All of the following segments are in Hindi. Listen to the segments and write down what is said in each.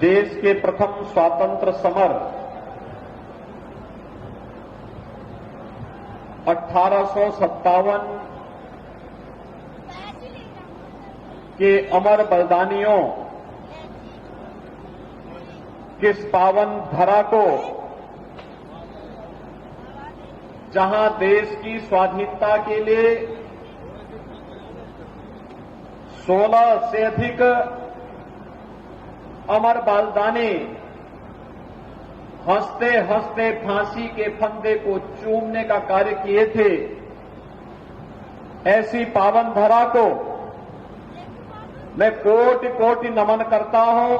देश के प्रथम स्वातंत्र समर 1857 के अमर बलिदानियों किस पावन धरा को, जहां देश की स्वाधीनता के लिए 16 से अधिक अमर बलिदानी हंसते हंसते फांसी के फंदे को चूमने का कार्य किए थे, ऐसी पावन धरा को मैं कोटि कोटि नमन करता हूं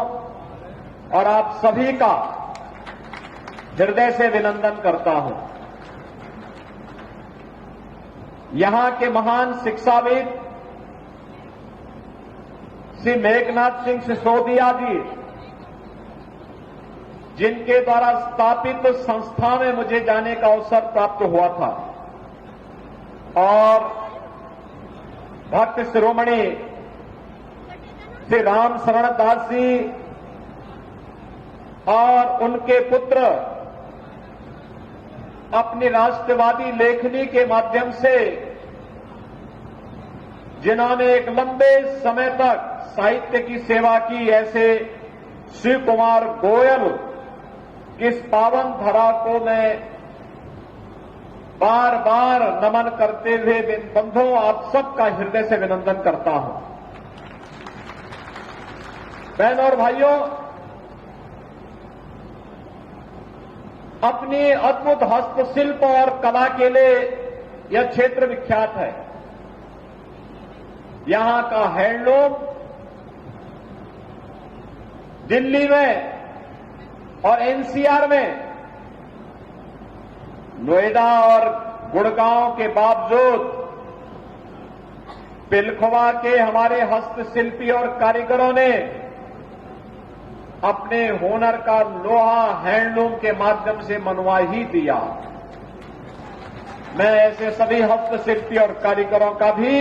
और आप सभी का हृदय से अभिनंदन करता हूं। यहां के महान शिक्षाविद श्री मेघनाथ सिंह सिसोदिया जी, जिनके द्वारा स्थापित संस्था में मुझे जाने का अवसर प्राप्त हुआ था, और भक्त शिरोमणि श्री राम शरण दास जी और उनके पुत्र अपनी राष्ट्रवादी लेखनी के माध्यम से, जिन्होंने एक लंबे समय तक साहित्य की सेवा की, ऐसे शिव कुमार गोयल किस पावन धरा को मैं बार बार नमन करते हुए बंधुओं आप सबका हृदय से अभिनंदन करता हूं। बहनों और भाइयों, अपनी अद्भुत हस्तशिल्प और कला के लिए यह क्षेत्र विख्यात है। यहां का हैंडलूम दिल्ली में और एनसीआर में, नोएडा और गुड़गांव के बावजूद पिलखवा के हमारे हस्तशिल्पी और कारीगरों ने अपने हुनर का लोहा हैंडलूम के माध्यम से मनवा ही दिया। मैं ऐसे सभी हस्तशिल्पी और कारीगरों का भी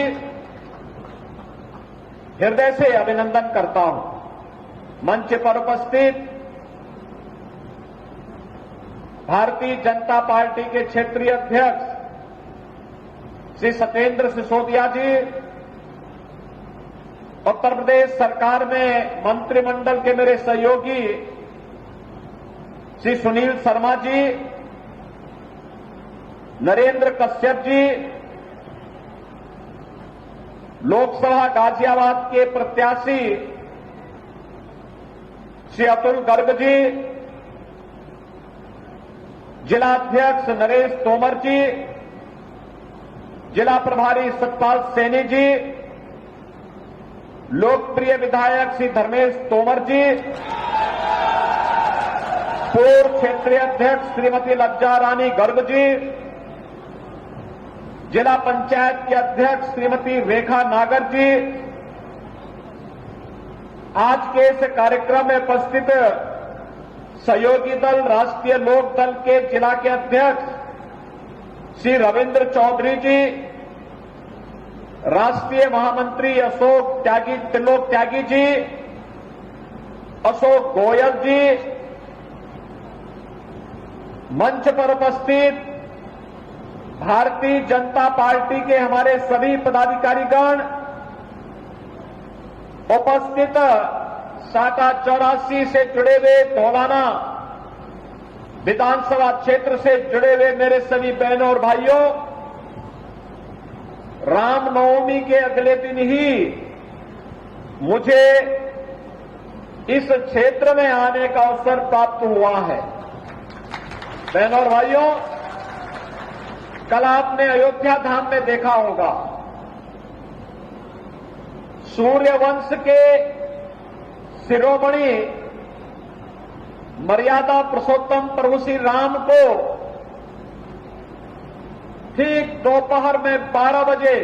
हृदय से अभिनंदन करता हूं। मंच पर उपस्थित भारतीय जनता पार्टी के क्षेत्रीय अध्यक्ष श्री सत्येंद्र सिसोदिया जी, उत्तर प्रदेश सरकार में मंत्रिमंडल के मेरे सहयोगी श्री सुनील शर्मा जी, नरेंद्र कश्यप जी, लोकसभा गाजियाबाद के प्रत्याशी श्री अतुल गर्ग जी, जिला अध्यक्ष नरेश तोमर जी, जिला प्रभारी सतपाल सैनी जी, लोकप्रिय विधायक श्री धर्मेश तोमर जी, पूर्व क्षेत्रीय अध्यक्ष श्रीमती लज्जा रानी गर्ग जी, जिला पंचायत के अध्यक्ष श्रीमती रेखा नागर जी, आज के इस कार्यक्रम में उपस्थित सहयोगी दल राष्ट्रीय लोक दल के जिला के अध्यक्ष श्री रविंद्र चौधरी जी, राष्ट्रीय महामंत्री त्रिलोक त्यागी जी, अशोक गोयल जी, मंच पर उपस्थित भारतीय जनता पार्टी के हमारे सभी पदाधिकारीगण, उपस्थित शाखा 84 से जुड़े हुए धौलाना विधानसभा क्षेत्र से जुड़े हुए मेरे सभी बहनों और भाइयों, रामनवमी के अगले दिन ही मुझे इस क्षेत्र में आने का अवसर प्राप्त हुआ है। बहनों और भाइयों, कल आपने अयोध्या धाम में देखा होगा, सूर्यवंश के शिरोमणि मर्यादा पुरुषोत्तम प्रभु श्री राम को ठीक दोपहर में 12 बजे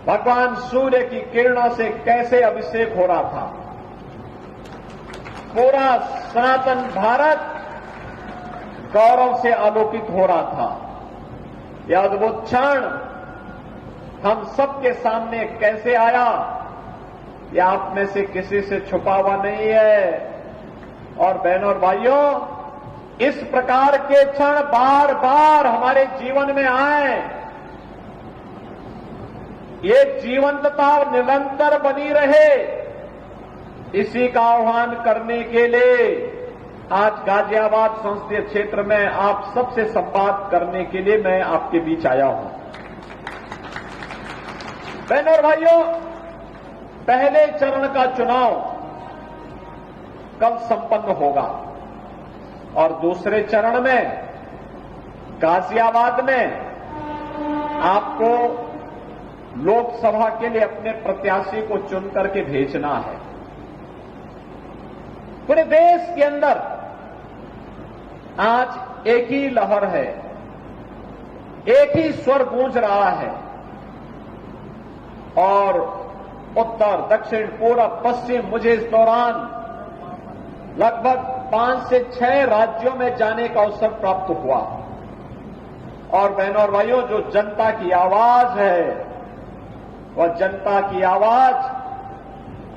भगवान सूर्य की किरणों से कैसे अभिषेक हो रहा था। पूरा सनातन भारत गौरव से आलोकित हो रहा था। यह अद्भुत क्षण हम सबके सामने कैसे आया, ये आप में से किसी से छुपा हुआ नहीं है। और बहनों और भाइयों, इस प्रकार के क्षण बार बार हमारे जीवन में आए, ये जीवंतता निरंतर बनी रहे, इसी का आह्वान करने के लिए आज गाजियाबाद संसदीय क्षेत्र में आप सबसे संवाद करने के लिए मैं आपके बीच आया हूं। बहनों और भाइयों, पहले चरण का चुनाव कल संपन्न होगा और दूसरे चरण में गाजियाबाद में आपको लोकसभा के लिए अपने प्रत्याशी को चुन करके भेजना है। पूरे देश के अंदर आज एक ही लहर है, एक ही स्वर गूंज रहा है और उत्तर, दक्षिण, पूरब, पश्चिम मुझे इस दौरान लगभग 5 से 6 राज्यों में जाने का अवसर प्राप्त हुआ। और बहनों और भाइयों, जो जनता की आवाज है, वह जनता की आवाज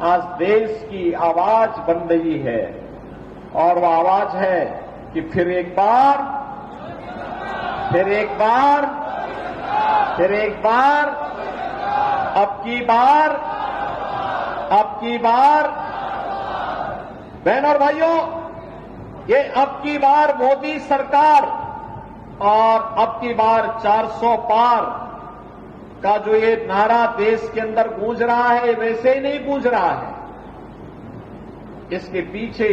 आज देश की आवाज बन रही है। और वह आवाज है कि फिर एक बार, फिर एक बार, फिर एक बार, अब की बार, अब की बार। बहनों और भाइयों, ये अब की बार मोदी सरकार और अब की बार 400 पार का जो ये नारा देश के अंदर गूंज रहा है, वैसे ही नहीं गूंज रहा है। इसके पीछे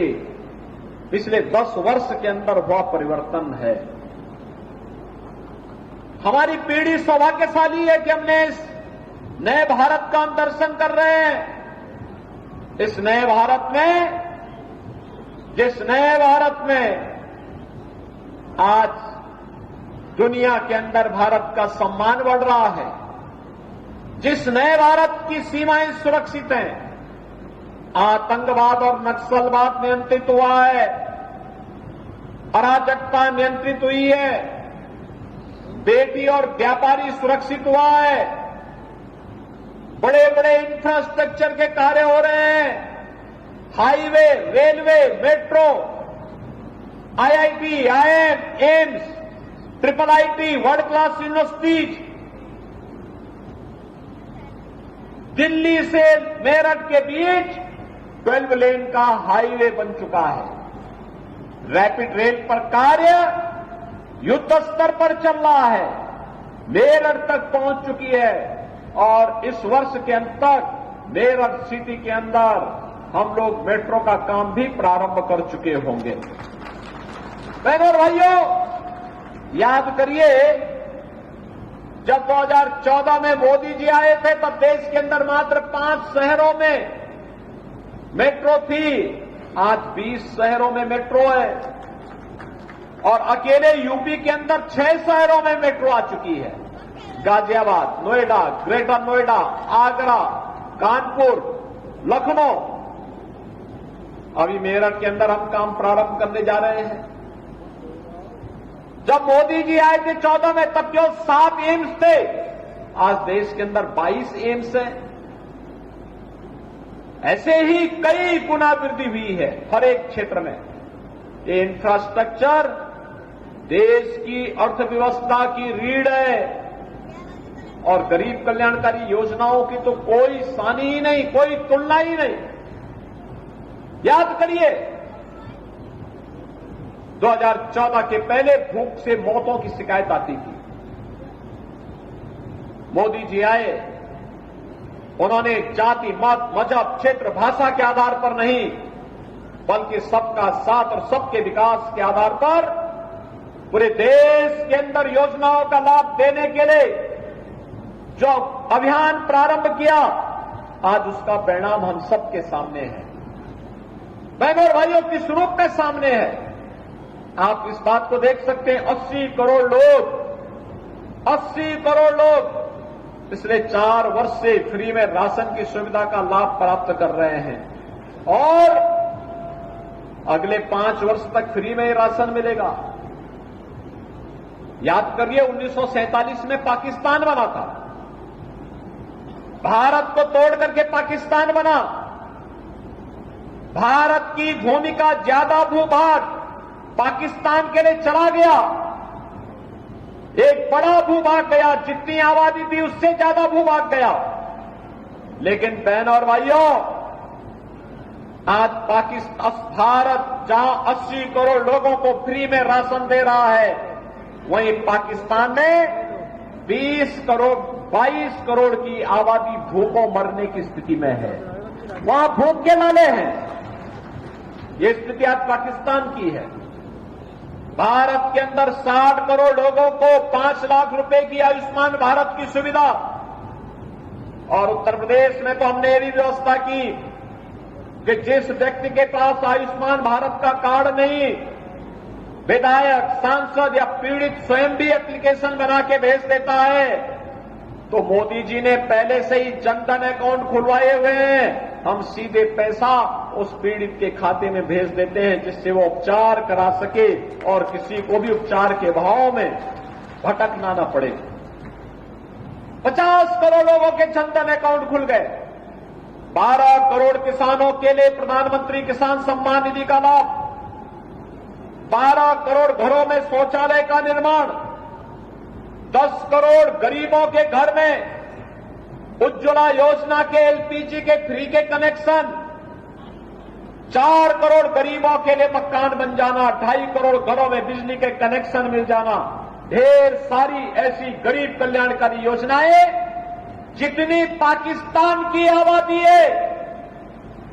पिछले 10 वर्ष के अंदर हुआ परिवर्तन है। हमारी पीढ़ी सौभाग्यशाली है कि हमने इस नए भारत का हम दर्शन कर रहे हैं। इस नए भारत में, जिस नए भारत में आज दुनिया के अंदर भारत का सम्मान बढ़ रहा है, जिस नए भारत की सीमाएं सुरक्षित हैं, आतंकवाद और नक्सलवाद नियंत्रित हुआ है, अराजकता नियंत्रित हुई है, बेटी और व्यापारी सुरक्षित हुआ है, बड़े बड़े इंफ्रास्ट्रक्चर के कार्य हो रहे हैं, highway, railway, metro, IIT, IIM, AIIMS, triple IT, world class universities, Delhi से मेरठ के बीच 12 लेन का हाईवे बन चुका है। रैपिड रेल पर कार्य युद्ध स्तर पर चल रहा है, मेरठ तक पहुंच चुकी है और इस वर्ष के अंत तक मेरठ सिटी के अंदर हम लोग मेट्रो का काम भी प्रारंभ कर चुके होंगे। बहनों और भाइयों, याद करिए, जब 2014 में मोदी जी आए थे तब देश के अंदर मात्र 5 शहरों में मेट्रो थी। आज 20 शहरों में मेट्रो है और अकेले यूपी के अंदर 6 शहरों में मेट्रो आ चुकी है। गाजियाबाद, नोएडा, ग्रेटर नोएडा, आगरा, कानपुर, लखनऊ, अभी मेरठ के अंदर हम काम प्रारंभ करने जा रहे हैं। जब मोदी जी आए थे 14 में तब केवल 7 एम्स थे, आज देश के अंदर 22 एम्स है। ऐसे ही कई गुना वृद्धि हुई है हर एक क्षेत्र में। ये इंफ्रास्ट्रक्चर देश की अर्थव्यवस्था की रीढ़ है और गरीब कल्याणकारी योजनाओं की तो कोई सानी ही नहीं, कोई तुलना ही नहीं। याद करिए, 2014 के पहले भूख से मौतों की शिकायत आती थी। मोदी जी आए, उन्होंने जाति, मत, मजहब, क्षेत्र, भाषा के आधार पर नहीं, बल्कि सबका साथ और सबके विकास के आधार पर पूरे देश के अंदर योजनाओं का लाभ देने के लिए जो अभियान प्रारंभ किया, आज उसका परिणाम हम सबके सामने है। बहनों और भाइयों, किस रूप में सामने है आप इस बात को देख सकते हैं। 80 करोड़ लोग पिछले 4 वर्ष से फ्री में राशन की सुविधा का लाभ प्राप्त कर रहे हैं और अगले 5 वर्ष तक फ्री में ही राशन मिलेगा। याद करिए, 1947 में पाकिस्तान बना था, भारत को तोड़ करके पाकिस्तान बना। भारत की भूमि का ज्यादा भूभाग पाकिस्तान के लिए चला गया। एक बड़ा भूभाग गया, जितनी आबादी थी उससे ज्यादा भूभाग गया। लेकिन बहन और भाइयों, आज भारत जहां 80 करोड़ लोगों को फ्री में राशन दे रहा है, वहीं पाकिस्तान में 20 करोड़ 22 करोड़ की आबादी भूखों मरने की स्थिति में है। वहां भूख के लाले हैं। ये स्थिति आज पाकिस्तान की है। भारत के अंदर 60 करोड़ लोगों को 5 लाख रुपए की आयुष्मान भारत की सुविधा, और उत्तर प्रदेश में तो हमने ये भी व्यवस्था की कि जिस व्यक्ति के पास आयुष्मान भारत का कार्ड नहीं, विधायक, सांसद या पीड़ित स्वयं भी एप्लीकेशन बना के भेज देता है, तो मोदी जी ने पहले से ही जनधन अकाउंट खुलवाए हुए हैं। हम सीधे पैसा उस पीड़ित के खाते में भेज देते हैं, जिससे वो उपचार करा सके और किसी को भी उपचार के भाव में भटकना न पड़े। 50 करोड़ लोगों के जनधन अकाउंट खुल गए। 12 करोड़ किसानों के लिए प्रधानमंत्री किसान सम्मान निधि का लाभ, 12 करोड़ घरों में शौचालय का निर्माण, 10 करोड़ गरीबों के घर में उज्ज्वला योजना के एलपीजी के फ्री के कनेक्शन, 4 करोड़ गरीबों के लिए मकान बन जाना, 2.5 करोड़ घरों में बिजली के कनेक्शन मिल जाना, ढेर सारी ऐसी गरीब कल्याणकारी योजनाएं। जितनी पाकिस्तान की आबादी है,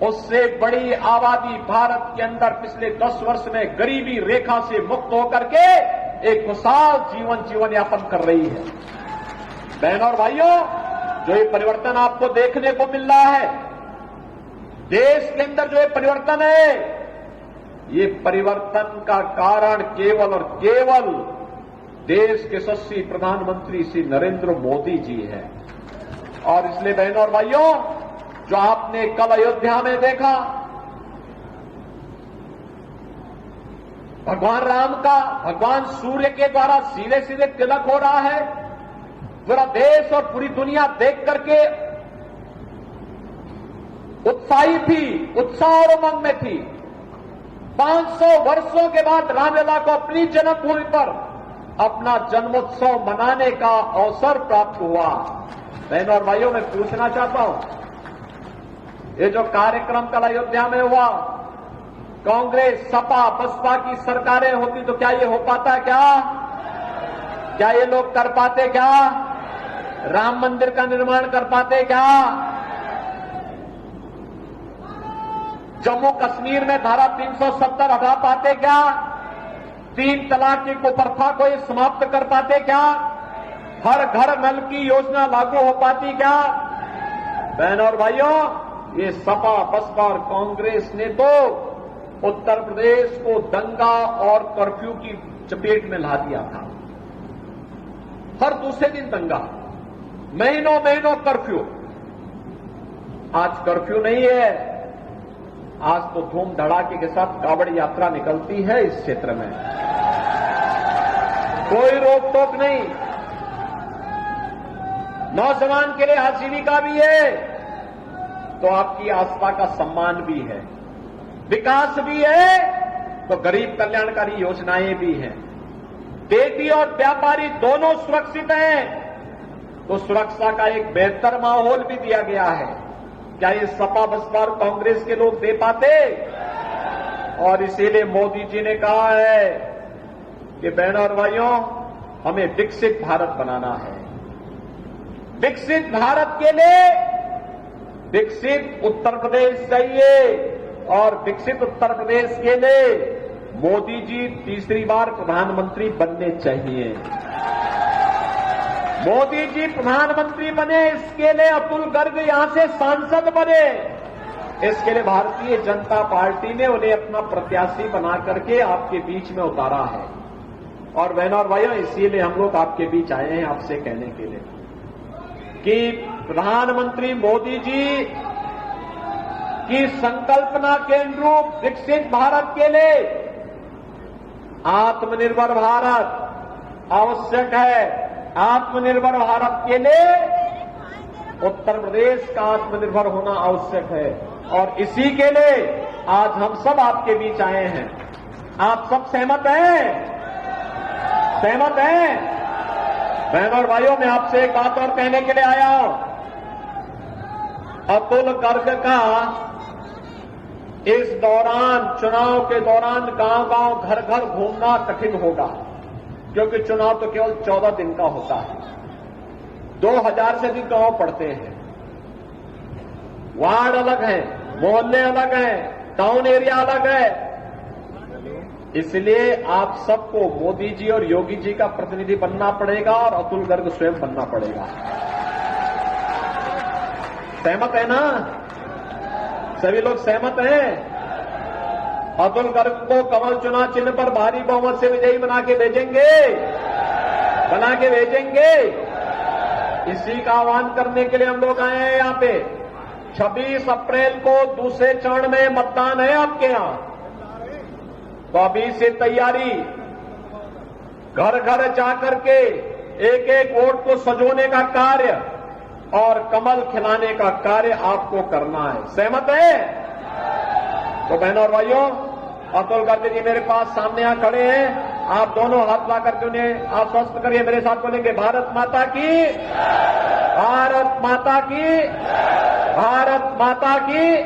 उससे बड़ी आबादी भारत के अंदर पिछले 10 वर्ष में गरीबी रेखा से मुक्त होकर के एक खुशहाल जीवन यापन कर रही है। बहनों और भाइयों, जो ये परिवर्तन आपको देखने को मिल रहा है, देश के अंदर जो ये परिवर्तन है, ये परिवर्तन का कारण केवल और केवल देश के यशस्वी प्रधानमंत्री श्री नरेंद्र मोदी जी हैं। और इसलिए बहनों और भाइयों, जो आपने कल अयोध्या में देखा, भगवान राम का भगवान सूर्य के द्वारा सीधे सीधे तिलक हो रहा है, पूरा देश और पूरी दुनिया देख करके उत्साही थी, उत्साह और उमंग में थी। 500 वर्षों के बाद रामलला को अपनी जन्मभूमि पर अपना जन्मोत्सव मनाने का अवसर प्राप्त हुआ। बहनों और भाइयों, मैं पूछना चाहता हूं, ये जो कार्यक्रम कल अयोध्या में हुआ, कांग्रेस, सपा, बसपा की सरकारें होती तो क्या ये हो पाता? क्या ये लोग कर पाते? क्या राम मंदिर का निर्माण कर पाते? क्या जम्मू कश्मीर में धारा 370 हटा पाते? क्या 3 तलाक की कुप्रथा को ये समाप्त कर पाते? क्या हर घर नल की योजना लागू हो पाती? क्या बहनों और भाइयों, ये सपा, बसपा और कांग्रेस ने तो उत्तर प्रदेश को दंगा और कर्फ्यू की चपेट में ला दिया था। हर दूसरे दिन दंगा, महीनों कर्फ्यू। आज कर्फ्यू नहीं है, आज तो धूम धड़ाके के साथ कावड़ यात्रा निकलती है इस क्षेत्र में, कोई रोक टोक नहीं। नौजवान के लिए आजीविका भी है, तो आपकी आस्था का सम्मान भी है, विकास भी है, तो गरीब कल्याणकारी योजनाएं भी हैं। बेटी और व्यापारी दोनों सुरक्षित हैं, तो सुरक्षा का एक बेहतर माहौल भी दिया गया है। क्या ये सपा, बसपा और कांग्रेस के लोग दे पाते? और इसीलिए मोदी जी ने कहा है कि बहनों और भाइयों, हमें विकसित भारत बनाना है। विकसित भारत के लिए विकसित उत्तर प्रदेश चाहिए, और विकसित उत्तर प्रदेश के लिए मोदी जी तीसरी बार प्रधानमंत्री बनने चाहिए। मोदी जी प्रधानमंत्री बने, इसके लिए अतुल गर्ग यहां से सांसद बने, इसके लिए भारतीय जनता पार्टी ने उन्हें अपना प्रत्याशी बना करके आपके बीच में उतारा है। और बहनों और भाइयों, इसीलिए हम लोग आपके बीच आए हैं आपसे कहने के लिए कि प्रधानमंत्री मोदी जी की संकल्पना के अनुरूप विकसित भारत के लिए आत्मनिर्भर भारत आवश्यक है। आत्मनिर्भर भारत के लिए उत्तर प्रदेश का आत्मनिर्भर होना आवश्यक है, और इसी के लिए आज हम सब आपके बीच आए हैं। आप सब सहमत हैं? सहमत हैं? बहनों और भाइयों, मैं आपसे एक बात और कहने के लिए आया हूं। अतुल गर्ग का इस दौरान, चुनाव के दौरान गांव-गांव, घर-घर घूमना कठिन होगा, क्योंकि चुनाव तो केवल 14 दिन का होता है। 2000 से अधिक गांव पड़ते हैं, वार्ड अलग है, मोहल्ले अलग हैं, टाउन एरिया अलग है। इसलिए आप सबको मोदी जी और योगी जी का प्रतिनिधि बनना पड़ेगा और अतुल गर्ग स्वयं बनना पड़ेगा। सहमत है ना? सभी लोग सहमत हैं? अतुल गर्ग को कमल चुनाव चिन्ह पर भारी बहुमत से विजयी बना के भेजेंगे, बना के भेजेंगे। इसी का आह्वान करने के लिए हम लोग आए हैं यहां पे। 26 अप्रैल को दूसरे चरण में मतदान है आपके यहां, तो अभी से तैयारी, घर घर जाकर के एक एक वोट को सजोने का कार्य और कमल खिलाने का कार्य आपको करना है। सहमत है? तो बहनों और भाइयों, अतुल गर्ग जी मेरे पास सामने यहां खड़े हैं। आप दोनों हाथ ला करके उन्हें आश्वस्त करिए, मेरे साथ बोलेंगे, भारत माता की, भारत माता की, भारत माता की।